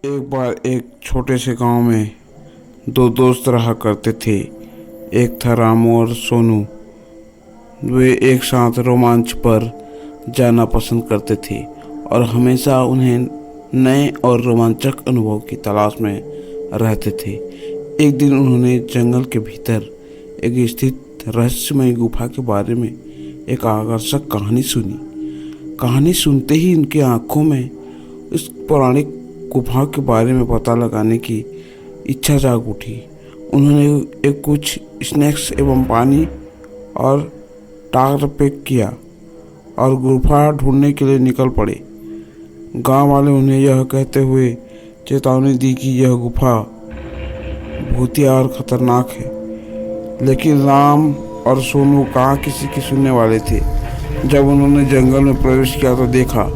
एक बार एक छोटे से गांव में दो दोस्त रहा करते थे। एक था रामू और सोनू। वे एक साथ रोमांच पर जाना पसंद करते थे और हमेशा उन्हें नए और रोमांचक अनुभव की तलाश में रहते थे। एक दिन उन्होंने जंगल के भीतर एक स्थित रहस्यमय गुफा के बारे में एक आकर्षक कहानी सुनी। कहानी सुनते ही उनकी आंखों में उस पौराणिक गुफा के बारे में पता लगाने की इच्छा जाग उठी। उन्होंने एक कुछ स्नैक्स एवं पानी और टायर पैक किया और गुफा ढूंढने के लिए निकल पड़े। गांव वाले उन्हें यह कहते हुए चेतावनी दी कि यह गुफा भूतिया और खतरनाक है, लेकिन राम और सोनू कहाँ किसी की सुनने वाले थे। जब उन्होंने जंगल में प्रवेश किया तो देखा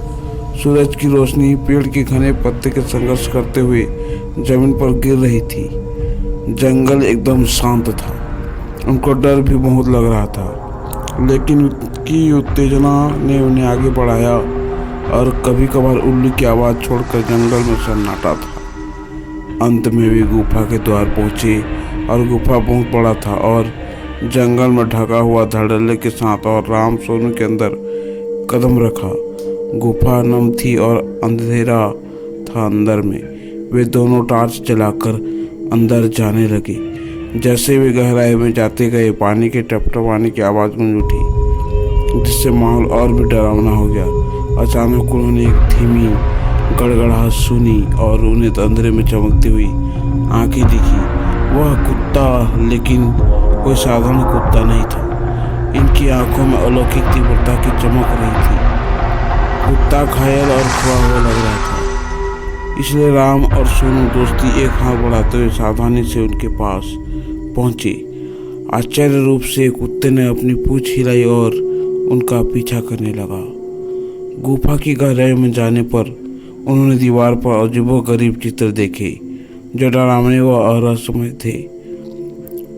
सूरज की रोशनी पेड़ के घने पत्ते के संघर्ष करते हुए जमीन पर गिर रही थी। जंगल एकदम शांत था। उनको डर भी बहुत लग रहा था, लेकिन उनकी उत्तेजना ने उन्हें आगे बढ़ाया और कभी कभार उल्लू की आवाज़ छोड़कर जंगल में सन्नाटा था। अंत में वे गुफा के द्वार पहुंचे और गुफा बहुत बड़ा था और जंगल में ढका हुआ धड़ल्ले के साथ और राम सोनू के अंदर कदम रखा। गुफा नम थी और अंधेरा था अंदर में। वे दोनों टॉर्च जलाकर अंदर जाने लगे। जैसे वे गहराई में जाते गए पानी के टपटपाने की आवाज़ गूंज उठी, जिससे माहौल और भी डरावना हो गया। अचानक उन्होंने एक धीमी गड़गड़ाहट सुनी और उन्हें अंधेरे में चमकती हुई आंखें दिखी। वह कुत्ता, लेकिन कोई साधारण कुत्ता नहीं था। इनकी आंखों में अलौकिक तीव्रता की चमक रही थी। कुत्ता घायल और खोया हुआ लग रहा था, इसलिए राम और सोनू दोस्ती एक हाथ बढ़ाते हुए सावधानी से उनके पास पहुंचे। आश्चर्य रूप से कुत्ते ने अपनी पूंछ हिलाई और उनका पीछा करने लगा। गुफा की गहराई में जाने पर उन्होंने दीवार पर अजीबोगरीब चित्र देखे जो डरावने व रहस्यमय थे।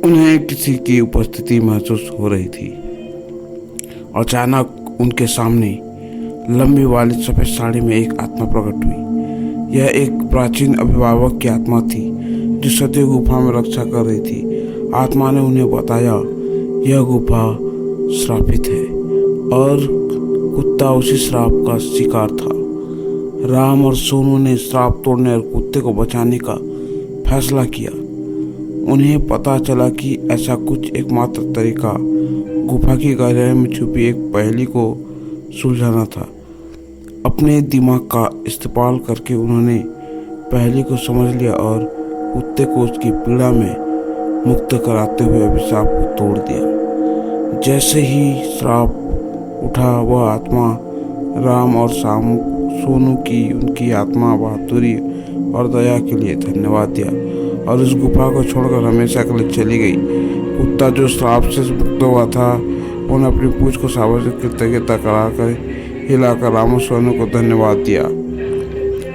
उन्हें किसी की उपस्थिति महसूस हो रही थी। अचानक उनके सामने लंबी वाली सफेद साड़ी में एक आत्मा प्रकट हुई। यह एक प्राचीन अभिभावक की आत्मा थी जो सदैव गुफा में रक्षा कर रही थी। आत्मा ने उन्हें बताया यह गुफा श्रापित है और कुत्ता उसी श्राप का शिकार था। राम और सोनू ने श्राप तोड़ने और कुत्ते को बचाने का फैसला किया। उन्हें पता चला कि ऐसा कुछ एकमात्र तरीका गुफा की गहराई में छुपी एक पहेली को सुलझाना था। अपने दिमाग का इस्तेमाल करके उन्होंने पहेली को समझ लिया और कुत्ते को उसकी पीड़ा में मुक्त कराते हुए अभिशाप को तोड़ दिया। जैसे ही श्राप उठा, वह आत्मा राम और सोनू की उनकी आत्मा बहादुरी और दया के लिए धन्यवाद दिया और उस गुफा को छोड़कर हमेशा के लिए चली गई। कुत्ता जो श्राप से मुक्त हुआ था, उन्हें अपनी पूंछ को सावधानी कृतज्ञता कराकर हिलाकर राम और सोनू को धन्यवाद दिया।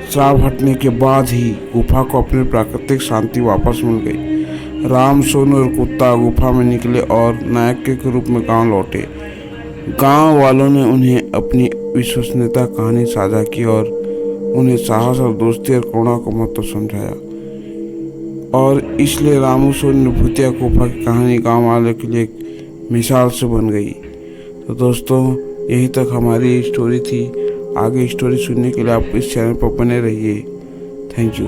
श्राप हटने के बाद ही गुफा को अपनी प्राकृतिक शांति वापस मिल गई। राम, सोनू और कुत्ता गुफा में निकले और नायक के रूप में गांव लौटे। गांव वालों ने उन्हें अपनी विश्वसनीयता कहानी साझा की और उन्हें साहस और दोस्ती और करुणा को महत्व समझाया। और इसलिए रामू सोनू भूतिया गुफा की कहानी गांव वालों के लिए एक मिसाल से बन गई। तो दोस्तों, यही तक हमारी स्टोरी थी। आगे स्टोरी सुनने के लिए आप इस चैनल पर बने रहिए। Thank you.